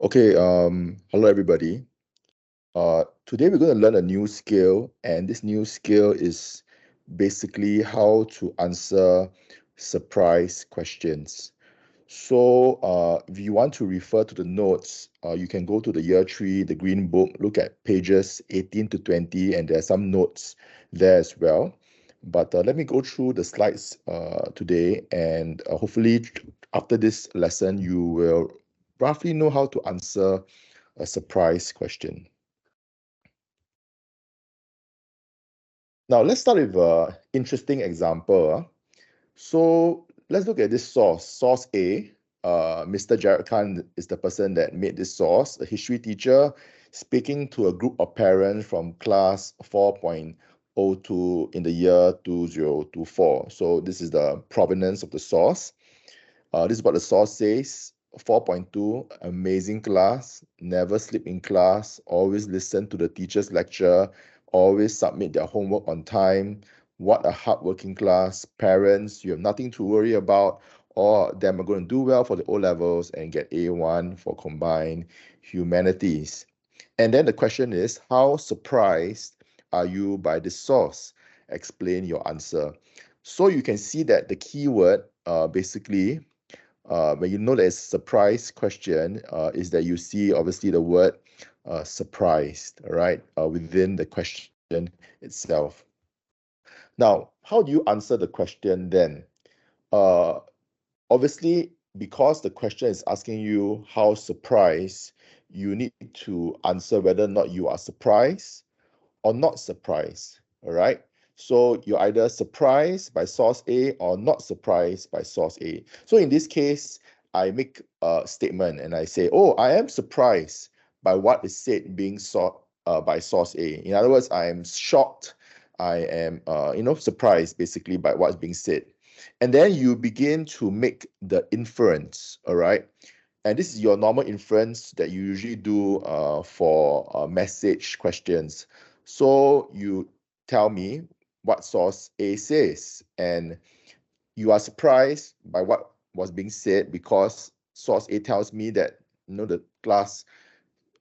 Okay, hello everybody. Today we're going to learn a new skill, and this new skill is basically how to answer surprise questions. So, if you want to refer to the notes, you can go to the year 3, the green book, look at pages 18 to 20, and there are some notes there as well. But let me go through the slides today, and hopefully after this lesson, you will roughly know how to answer a surprise question. Now, let's start with an interesting example. So let's look at this source. Source A, Mr. Jared Khan is the person that made this source, a history teacher speaking to a group of parents from class 4.02 in the year 2024. So this is the provenance of the source. This is what the source says. 4.2, amazing class, never sleep in class, always listen to the teacher's lecture, always submit their homework on time. What a hardworking class. Parents, you have nothing to worry about. All of them are going to do well for the O levels and get A1 for combined humanities. And then the question is, how surprised are you by this source? Explain your answer. So you can see that the keyword basically when you know that it's a surprise question, is that you see obviously the word surprised, all right, within the question itself. Now, how do you answer the question then? Uh, Obviously, because the question is asking you how surprised, you need to answer whether or not you are surprised or not surprised, all right? So you're either surprised by source A or not surprised by source A. So in this case, I make a statement and I say, oh, I am surprised by what is said being sought by source A. In other words, I am shocked. I am, surprised basically by what's being said. And then you begin to make the inference, all right? And this is your normal inference that you usually do for message questions. So you tell me what source A says, and you are surprised by what was being said because source A tells me that the class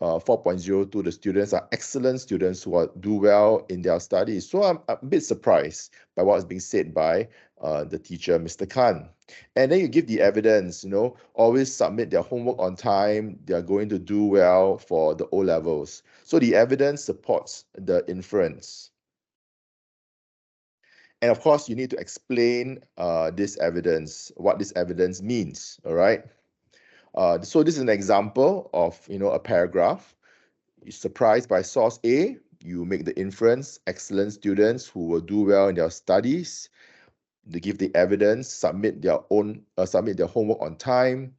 4.02, the students are excellent students who do well in their studies. So I'm a bit surprised by what is being said by the teacher, Mr. Khan. And then you give the evidence, always submit their homework on time. They are going to do well for the O levels. So the evidence supports the inference. And of course, you need to explain this evidence, what this evidence means, all right? So this is an example of, a paragraph. You're surprised by source A, you make the inference, excellent students who will do well in their studies. They give the evidence, submit their homework on time.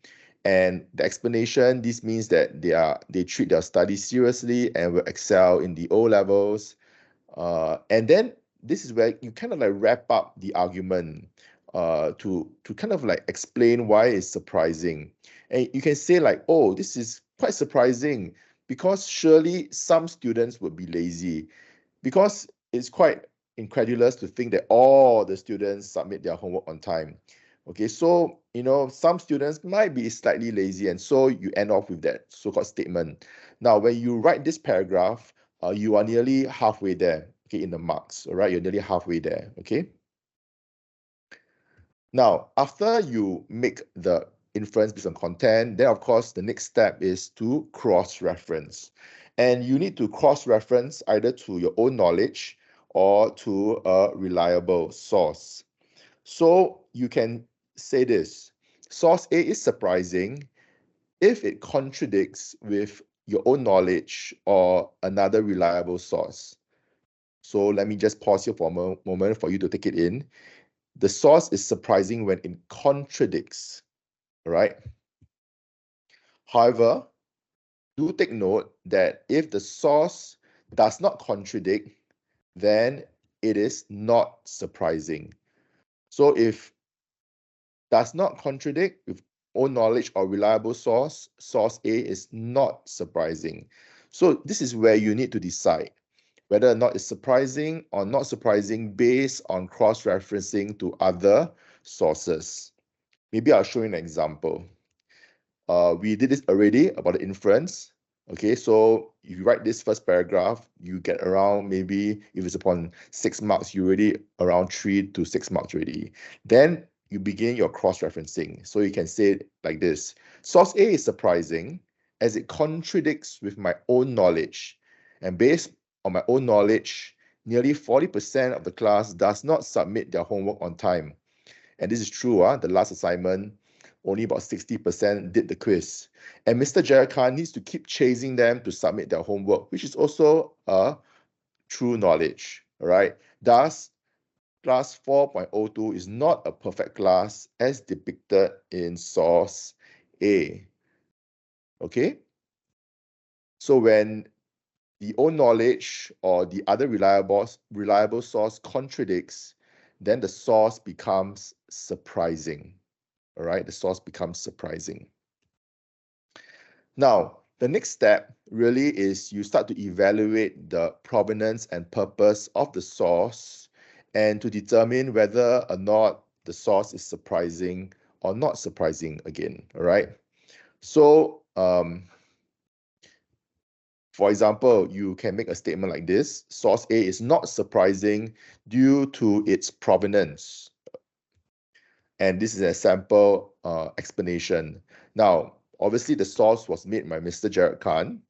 And the explanation, this means that they treat their studies seriously and will excel in the O levels. And then this is where you kind of like wrap up the argument to kind of like explain why it's surprising. And you can say like, oh, this is quite surprising because surely some students would be lazy, because it's quite incredulous to think that all the students submit their homework on time. Okay, so some students might be slightly lazy, and so you end off with that so-called statement. Now, when you write this paragraph, you are nearly halfway there, okay, in the marks, all right? You're nearly halfway there, okay? Now, after you make the inference based on content, then of course, the next step is to cross-reference. And you need to cross-reference either to your own knowledge or to a reliable source. So you can say this: source A is surprising if it contradicts with your own knowledge or another reliable source. So let me just pause here for a moment for you to take it in. The source is surprising when it contradicts, right? However, do take note that if the source does not contradict, then it is not surprising. So if does not contradict with own knowledge or reliable source, source A is not surprising. So this is where you need to decide whether or not it's surprising or not surprising based on cross-referencing to other sources. Maybe I'll show you an example. We did this already about the inference. Okay, so if you write this first paragraph, you get around, maybe if it's upon 6 marks, you already around 3 to 6 marks already. Then you begin your cross-referencing. So you can say it like this. Source A is surprising as it contradicts with my own knowledge. And based on my own knowledge, nearly 40% of the class does not submit their homework on time. And this is true, the last assignment, only about 60% did the quiz. And Mr. Jerican needs to keep chasing them to submit their homework, which is also a true knowledge, right? Thus, class 4.02 is not a perfect class as depicted in source A. Okay? So when the own knowledge or the other reliable source contradicts, then the source becomes surprising. All right, the source becomes surprising. Now, the next step really is you start to evaluate the provenance and purpose of the source and to determine whether or not the source is surprising or not surprising again, all right? So, for example, you can make a statement like this: source A is not surprising due to its provenance. And this is a sample explanation. Now, obviously, the source was made by Mr. Jared Khan.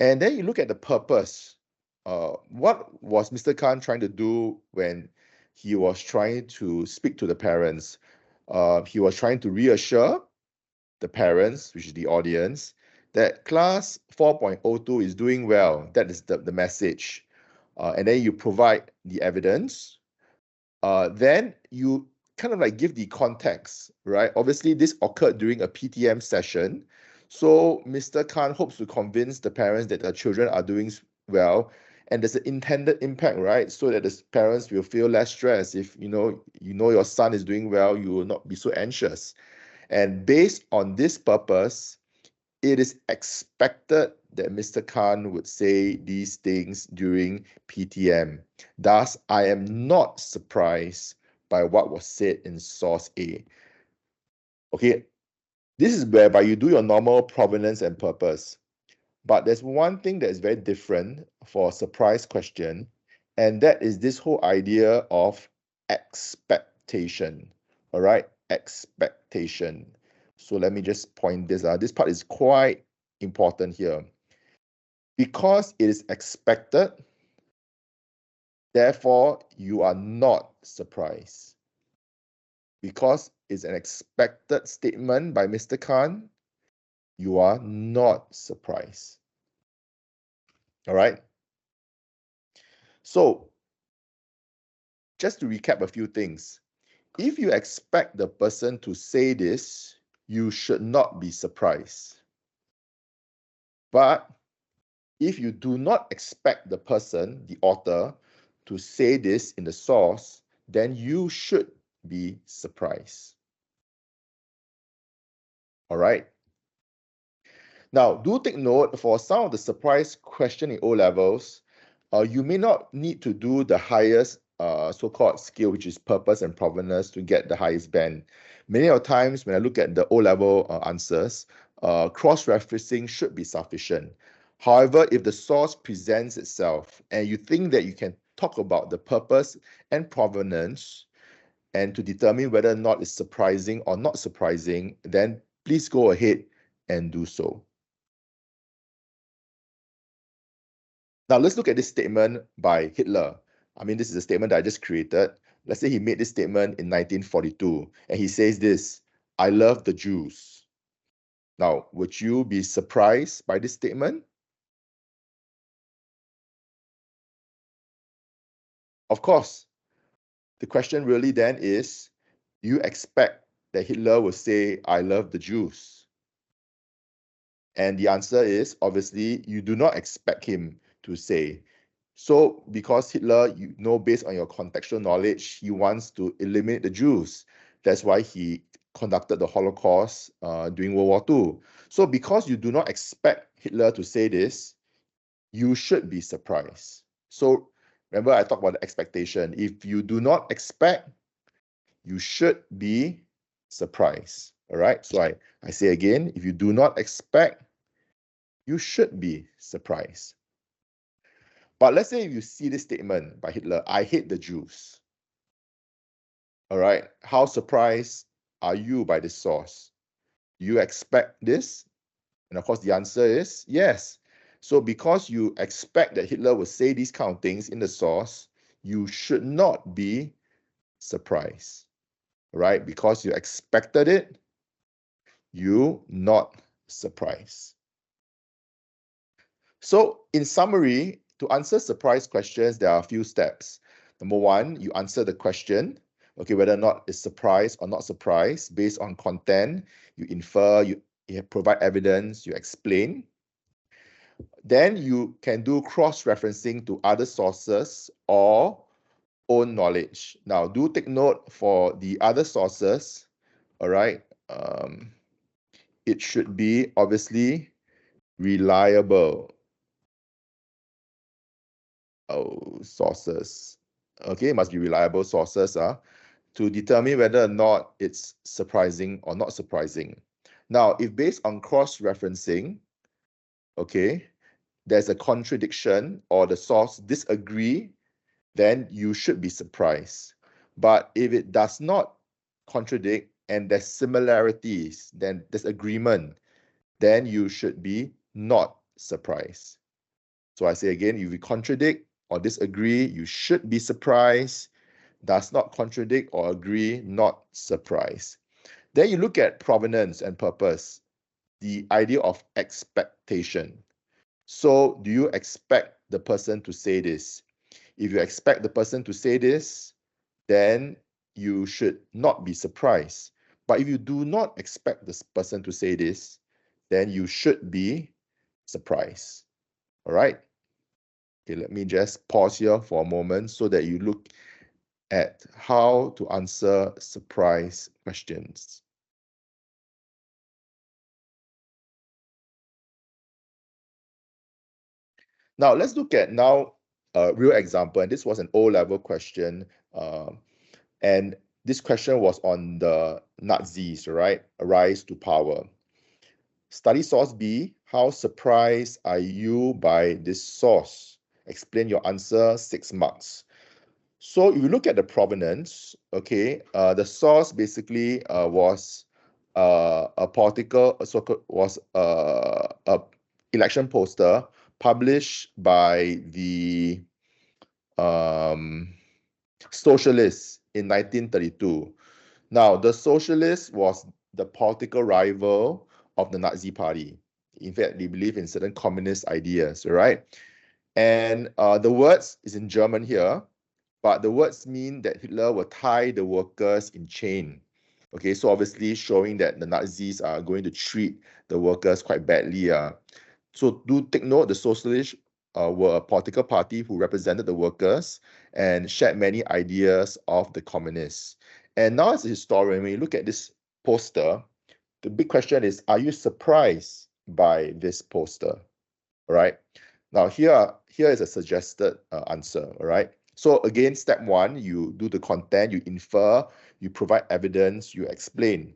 And then you look at the purpose. What was Mr. Khan trying to do when he was trying to speak to the parents? He was trying to reassure the parents, which is the audience, that class 4.02 is doing well. That is the message. And then you provide the evidence. Then you kind of like give the context, right? Obviously, this occurred during a PTM session. So Mr. Khan hopes to convince the parents that their children are doing well, and there's an intended impact, right? So that the parents will feel less stressed. If you know your son is doing well, you will not be so anxious. And based on this purpose, it is expected that Mr. Khan would say these things during PTM. Thus, I am not surprised by what was said in source A. Okay, this is whereby you do your normal provenance and purpose. But there's one thing that is very different for a surprise question, and that is this whole idea of expectation. All right, expectation. So let me just point this out. This part is quite important here. Because it is expected, therefore you are not surprised. Because it's an expected statement by Mr. Khan, you are not surprised. All right. So, just to recap a few things. If you expect the person to say this, you should not be surprised. But if you do not expect the person, the author, to say this in the source, then you should be surprised. All right. Now, do take note for some of the surprise question in O-levels, you may not need to do the highest so-called skill, which is purpose and provenance, to get the highest band. Many of the times when I look at the O-level answers, cross-referencing should be sufficient. However, if the source presents itself and you think that you can talk about the purpose and provenance and to determine whether or not it's surprising or not surprising, then please go ahead and do so. Now, let's look at this statement by Hitler. I mean, this is a statement that I just created. Let's say he made this statement in 1942, and he says this: I love the Jews. Now, would you be surprised by this statement? Of course. The question really then is, do you expect that Hitler will say, I love the Jews? And the answer is, obviously, you do not expect him to say. So, because Hitler, you know, based on your contextual knowledge, he wants to eliminate the Jews. That's why he conducted the Holocaust during World War II. So, because you do not expect Hitler to say this, you should be surprised. So, remember I talked about the expectation. If you do not expect, you should be surprised. All right, so I say again, if you do not expect, you should be surprised. But let's say if you see this statement by Hitler, I hate the Jews. All right, how surprised are you by this source? Do you expect this? And of course, the answer is yes. So because you expect that Hitler will say these kind of things in the source, you should not be surprised, right? Because you expected it, you not surprised. So in summary, to answer surprise questions, there are a few steps. Number one, you answer the question, okay, whether or not it's surprise or not surprise, based on content, you infer, you provide evidence, you explain. Then you can do cross-referencing to other sources or own knowledge. Now, do take note for the other sources, all right? It should be obviously reliable sources. Okay, it must be reliable sources to determine whether or not it's surprising or not surprising. Now, if based on cross-referencing, okay, there's a contradiction or the source disagree, then you should be surprised. But if it does not contradict and there's similarities, then there's agreement, then you should be not surprised. So I say again, if you contradict or disagree, you should be surprised. Does not contradict or agree, not surprised. Then you look at provenance and purpose, the idea of expectation. So do you expect the person to say this? If you expect the person to say this, then you should not be surprised. But if you do not expect this person to say this, then you should be surprised. All right? Okay, let me just pause here for a moment so that you look at how to answer surprise questions. Now, let's look at now a real example. And this was an O-level question. And this question was on the Nazis, right? A rise to power. Study source B, how surprised are you by this source? Explain your answer, 6 marks. So if you look at the provenance, okay, the source basically was a political, was a election poster published by the socialists in 1932. Now, the socialist was the political rival of the Nazi Party. In fact, they believe in certain communist ideas, right? And the words is in German here, but the words mean that Hitler will tie the workers in chain. Okay, so obviously showing that the Nazis are going to treat the workers quite badly. So do take note, the socialists were a political party who represented the workers and shared many ideas of the communists. And now as a historian, when you look at this poster, the big question is, are you surprised by this poster? All right. Now here is a suggested answer. All right. So again, step one, you do the content, you infer, you provide evidence, you explain.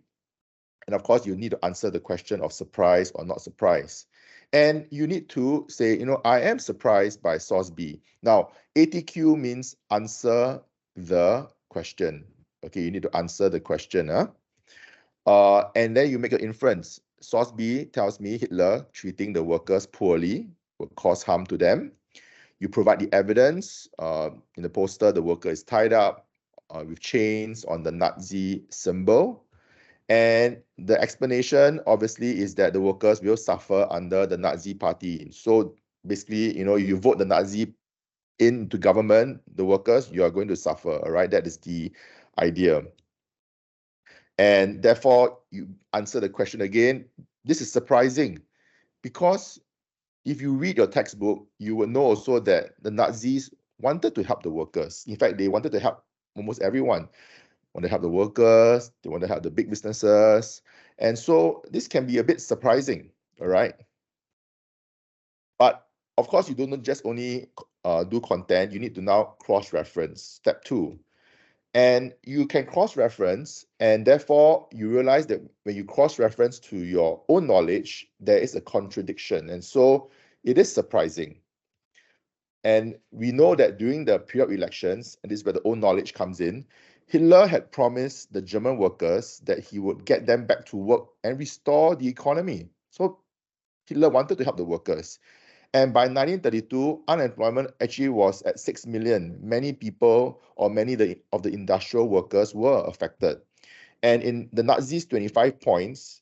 And of course, you need to answer the question of surprise or not surprise. And you need to say, I am surprised by source B. Now, ATQ means answer the question. Okay, you need to answer the question. And then you make an inference. Source B tells me Hitler treating the workers poorly will cause harm to them. You provide the evidence. In the poster, the worker is tied up with chains on the Nazi symbol. And the explanation, obviously, is that the workers will suffer under the Nazi party. So basically, you vote the Nazi into government, the workers, you are going to suffer, all right? That is the idea. And therefore, you answer the question again. This is surprising because if you read your textbook, you will know also that the Nazis wanted to help the workers. In fact, they wanted to help almost everyone. Want to help the workers, they want to help the big businesses. And so this can be a bit surprising, all right? But of course, you don't just only do content, you need to now cross-reference. Step two, And you can cross-reference, and therefore you realize that when you cross-reference to your own knowledge, there is a contradiction. And so it is surprising. And we know that during the period of elections, and this is where the own knowledge comes in, Hitler had promised the German workers that he would get them back to work and restore the economy. So Hitler wanted to help the workers. And by 1932, unemployment actually was at 6 million. Many people or many of the industrial workers were affected. And in the Nazis' 25 points,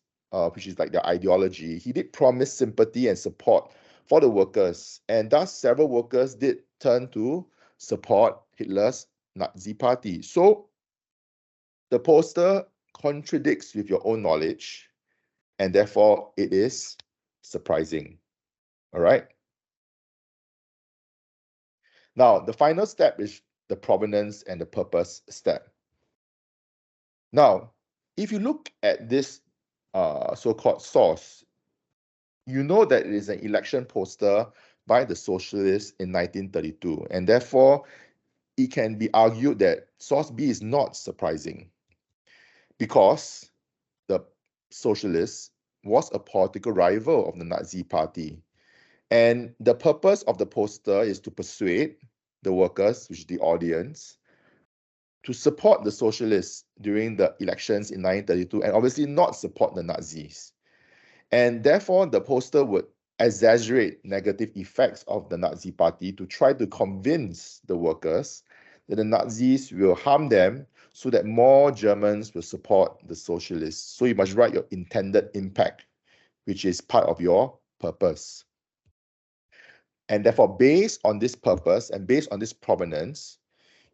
which is like their ideology, he did promise sympathy and support for the workers. And thus, several workers did turn to support Hitler's Nazi party. So the poster contradicts with your own knowledge, and therefore it is surprising. All right. Now, the final step is the provenance and the purpose step. Now, if you look at this so-called source, you know that it is an election poster by the socialists in 1932, and therefore it can be argued that source B is not surprising because the socialists was a political rival of the Nazi party. And the purpose of the poster is to persuade the workers, which is the audience, to support the socialists during the elections in 1932 and obviously not support the Nazis. And therefore, the poster would exaggerate negative effects of the Nazi party to try to convince the workers that the Nazis will harm them so that more Germans will support the socialists. So you must write your intended impact, which is part of your purpose. And therefore, based on this purpose and based on this provenance,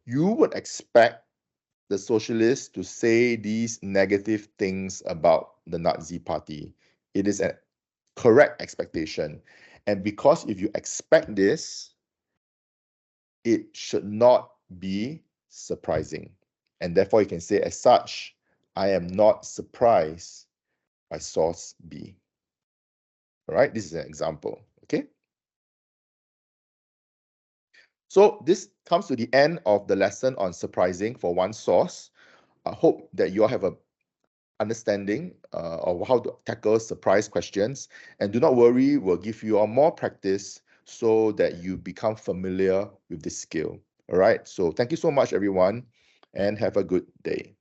you would expect the socialists to say these negative things about the Nazi party. It is a correct expectation. And because if you expect this, it should not be surprising. And therefore, you can say as such, I am not surprised by source B. All right, this is an example, okay? So this comes to the end of the lesson on surprising for one source. I hope that you all have a understanding of how to tackle surprise questions. And do not worry, we'll give you all more practice so that you become familiar with this skill. All right, so thank you so much, everyone, and have a good day.